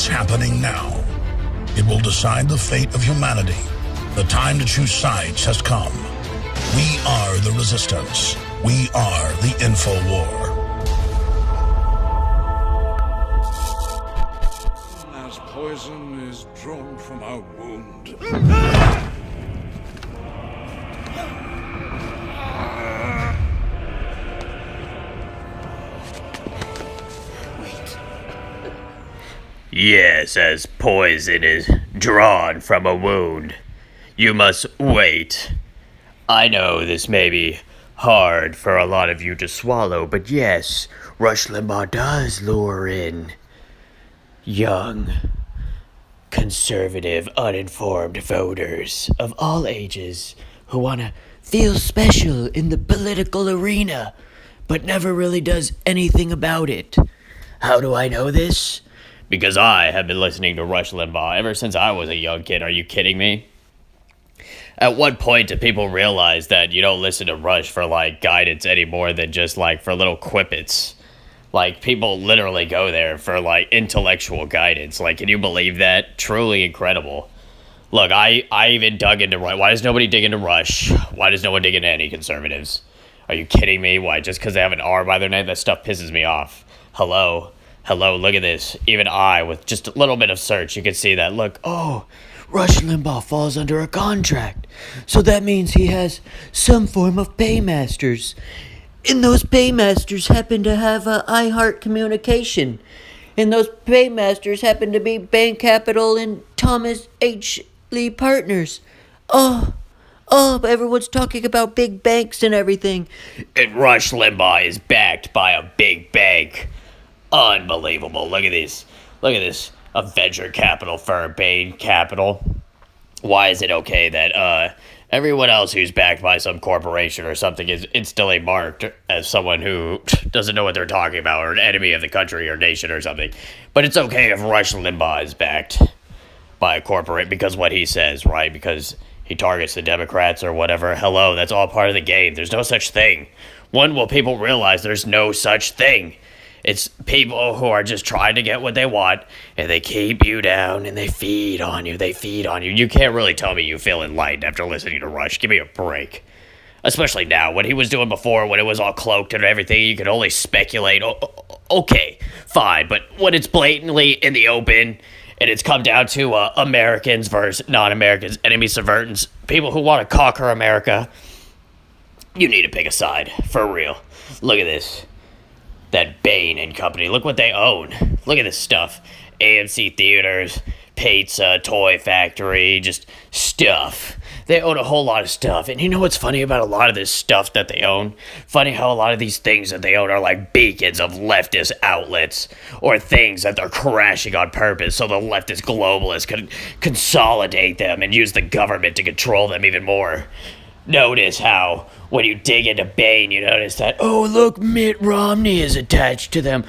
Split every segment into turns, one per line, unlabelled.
happening now. It will decide the fate of humanity. The time to choose sides has come. We are the resistance. We are the info war.
As poison is drawn from our wound.
Yes, as poison is drawn from a wound, you must wait. I know this may be hard for a lot of you to swallow, but yes, Rush Limbaugh does lure in young, conservative, uninformed voters of all ages who want to feel special in the political arena, but never really does anything about it. How do I know this? Because I have been listening to Rush Limbaugh ever since I was a young kid. Are you kidding me? At what point do people realize that you don't listen to Rush for, guidance any more than just, for little quippets? People literally go there for, intellectual guidance. Can you believe that? Truly incredible. Look, I even dug into Rush. Why does nobody dig into Rush? Why does no one dig into any conservatives? Are you kidding me? Why? Just because they have an R by their name? That stuff pisses me off. Hello, look at this. Even I, with just a little bit of search, you can see that. Look, Rush Limbaugh falls under a contract. So that means he has some form of paymasters. And those paymasters happen to have iHeart Communication. And those paymasters happen to be Bain Capital and Thomas H. Lee Partners. But everyone's talking about big banks and everything. And Rush Limbaugh is backed by a big bank. Unbelievable. Look at this. A venture capital firm, Bain Capital. Why is it okay that everyone else who's backed by some corporation or something is instantly marked as someone who doesn't know what they're talking about, or an enemy of the country or nation or something? But it's okay if Rush Limbaugh is backed by a corporate because what he says, right? Because he targets the Democrats or whatever. Hello, that's all part of the game. There's no such thing. When will people realize there's no such thing? It's people who are just trying to get what they want, and they keep you down, and they feed on you. You can't really tell me you feel enlightened after listening to Rush. Give me a break. Especially now, what he was doing before, when it was all cloaked and everything, you could only speculate. Okay, fine, but when it's blatantly in the open, and it's come down to Americans versus non-Americans, enemies, subvertants, people who want to conquer America, you need to pick a side, for real. Look at this. That Bain and Company, look what they own. Look at this stuff. AMC Theaters, pizza, toy factory, just stuff. They own a whole lot of stuff. And you know what's funny about a lot of this stuff that they own? Funny how a lot of these things that they own are like beacons of leftist outlets, or things that they're crashing on purpose so the leftist globalists can consolidate them and use the government to control them even more. Notice how, when you dig into Bain, you notice that, look, Mitt Romney is attached to them.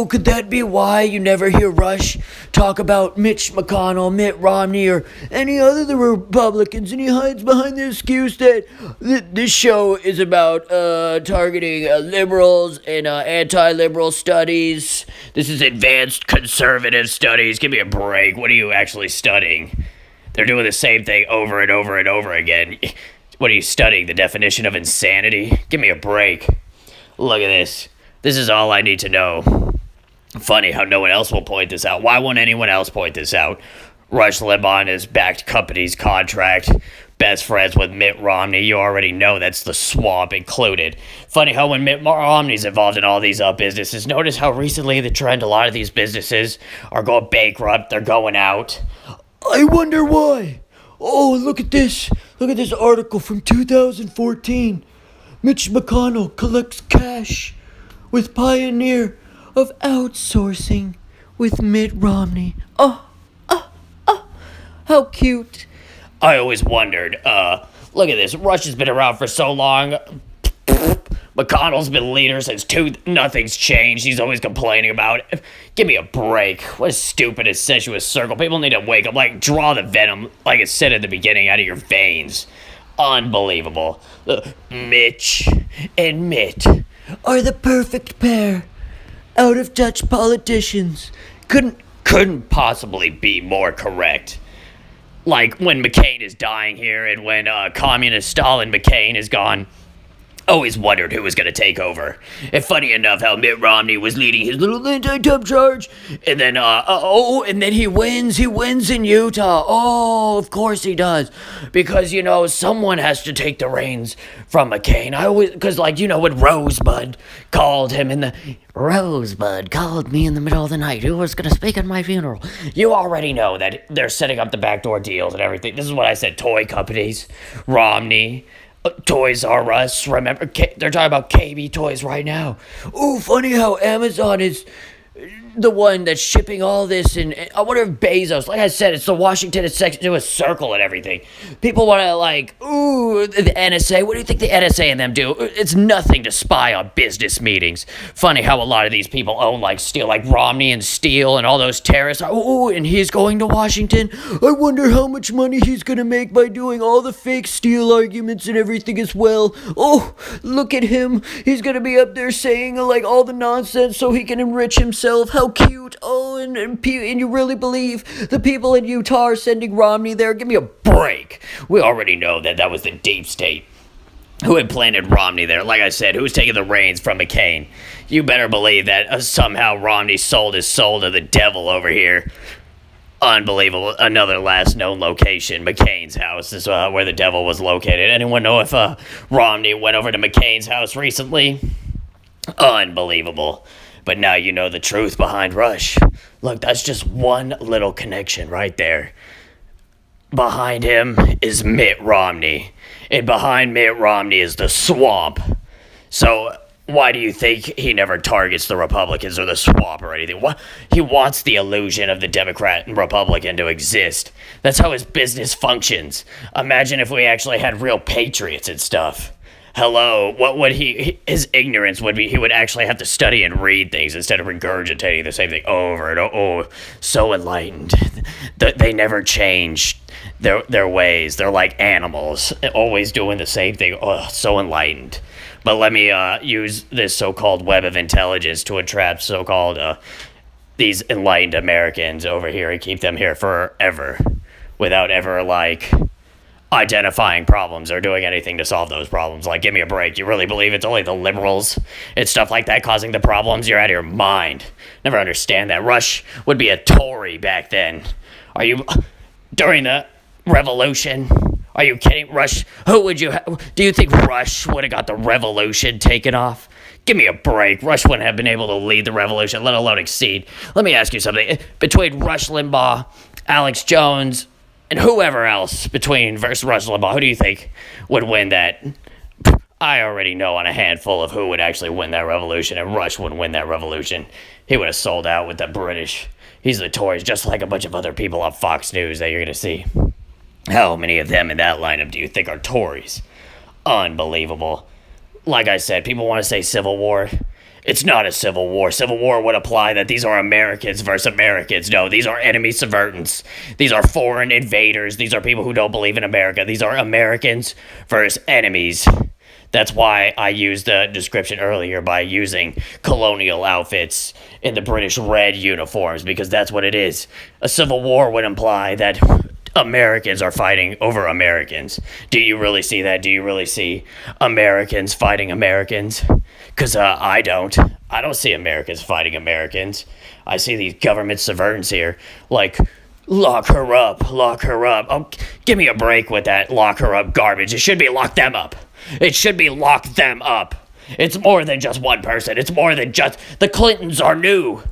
Could that be why you never hear Rush talk about Mitch McConnell, Mitt Romney, or any other of the Republicans? And he hides behind the excuse that this show is about targeting liberals and anti-liberal studies. This is advanced conservative studies. Give me a break. What are you actually studying? They're doing the same thing over and over and over again. What are you studying? The definition of insanity? Give me a break. Look at this. This is all I need to know. Funny how no one else will point this out. Why won't anyone else point this out? Rush Limbaugh and his backed company's contract. Best friends with Mitt Romney. You already know that's the swamp included. Funny how when Mitt Romney's involved in all these businesses, notice how recently the trend, a lot of these businesses are going bankrupt. They're going out. I wonder why. Look at this. Look at this article from 2014. Mitch McConnell collects cash with pioneer of outsourcing with Mitt Romney. How cute. I always wondered, look at this. Rush has been around for so long. McConnell's been leader since nothing's changed. He's always complaining about it. Give me a break. What a stupid, incestuous circle. People need to wake up. Draw the venom, like it said at the beginning, out of your veins. Unbelievable. Mitch and Mitt are the perfect pair. Out of touch politicians. Couldn't couldn't possibly be more correct. Like when McCain is dying here and when communist Stalin McCain is gone, always wondered who was going to take over. And funny enough, how Mitt Romney was leading his little anti-Trump charge, and then, and then he wins in Utah. Oh, of course he does. Because, someone has to take the reins from McCain. Because, when Rosebud called him Rosebud called me in the middle of the night. Who was going to speak at my funeral? You already know that they're setting up the backdoor deals and everything. This is what I said. Toy companies, Romney, Toys R Us, remember, they're talking about KB Toys right now. Ooh, funny how Amazon is the one that's shipping all this, and I wonder if Bezos, like I said, it's the Washington, it's to a circle and everything. People want to the NSA, what do you think the NSA and them do? It's nothing to spy on business meetings. Funny how a lot of these people own Steele, like Romney and Steele and all those terrorists. Oh, and he's going to Washington. I wonder how much money he's going to make by doing all the fake Steele arguments and everything as well. Oh, look at him. He's going to be up there saying all the nonsense so he can enrich himself. How cute. Oh, and you really believe the people in Utah are sending Romney there? Give me a break. We already know that was the deep state who had planted Romney there. Like I said, who's taking the reins from McCain? You better believe that somehow Romney sold his soul to the devil over here. Unbelievable. Another last known location, McCain's house, is where the devil was located. Anyone know if Romney went over to McCain's house recently? Unbelievable. But now you know the truth behind Rush. Look, that's just one little connection right there. Behind him is Mitt Romney. And behind Mitt Romney is the swamp. So why do you think he never targets the Republicans or the swamp or anything? He wants the illusion of the Democrat and Republican to exist. That's how his business functions. Imagine if we actually had real patriots and stuff. Hello, what would his ignorance would be, he would actually have to study and read things instead of regurgitating the same thing over and over. Oh, so enlightened. They never change their ways. They're like animals, always doing the same thing. Oh, so enlightened. But let me use this so-called web of intelligence to entrap so-called these enlightened Americans over here and keep them here forever without ever identifying problems or doing anything to solve those problems. Give me a break. You really believe it's only the liberals and stuff like that causing the problems? You're out of your mind. Never understand that. Rush would be a Tory back then. During the revolution? Are you kidding? Rush, do you think Rush would have got the revolution taken off? Give me a break. Rush wouldn't have been able to lead the revolution, let alone exceed. Let me ask you something. Between Rush Limbaugh, Alex Jones, and whoever else versus Rush Limbaugh, who do you think would win that? I already know on a handful of who would actually win that revolution, and Rush wouldn't win that revolution. He would have sold out with the British. He's the Tories, just like a bunch of other people on Fox News that you're going to see. How many of them in that lineup do you think are Tories? Unbelievable. Like I said, people want to say civil war. It's not a civil war. Civil war would apply that these are Americans versus Americans. No, these are enemy subvertants. These are foreign invaders. These are people who don't believe in America. These are Americans versus enemies. That's why I used the description earlier by using colonial outfits in the British red uniforms, because that's what it is. A civil war would imply that Americans are fighting over Americans. Do you really see that? Do you really see Americans fighting Americans? Because I don't. I don't see Americans fighting Americans. I see these government subvertants here, lock her up, lock her up. Oh, give me a break with that lock her up garbage. It should be lock them up. It should be lock them up. It's more than just one person. It's more than just the Clintons are new.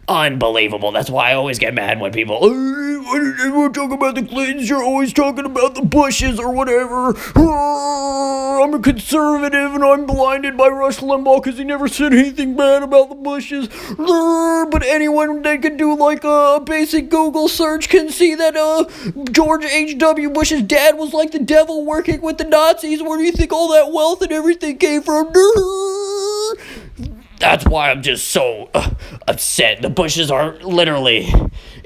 Unbelievable. That's why I always get mad when people, why did everyone talk about the Clintons? You're always talking about the Bushes or whatever. I'm a conservative and I'm blinded by Rush Limbaugh because he never said anything bad about the Bushes. But anyone that can do a basic Google search can see that George H.W. Bush's dad was like the devil working with the Nazis. Where do you think all that wealth and everything came from? That's why I'm just so upset. The Bushes are literally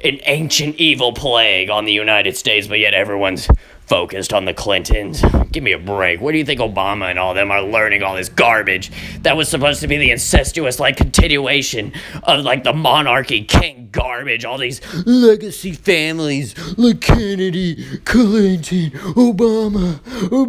an ancient evil plague on the United States, but yet everyone's focused on the Clintons. Give me a break. What do you think Obama and all them are learning all this garbage that was supposed to be the incestuous continuation of the monarchy, King garbage, all these legacy families like Kennedy, Clinton, Obama,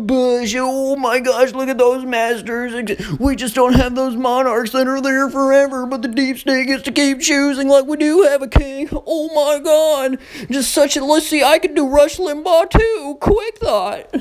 Bush. Oh my gosh, look at those masters. We just don't have those monarchs that are there forever, but the deep state gets to keep choosing like we do have a king. Oh my god. Just such a, let's see, I could do Rush Limbaugh too. Quick thought.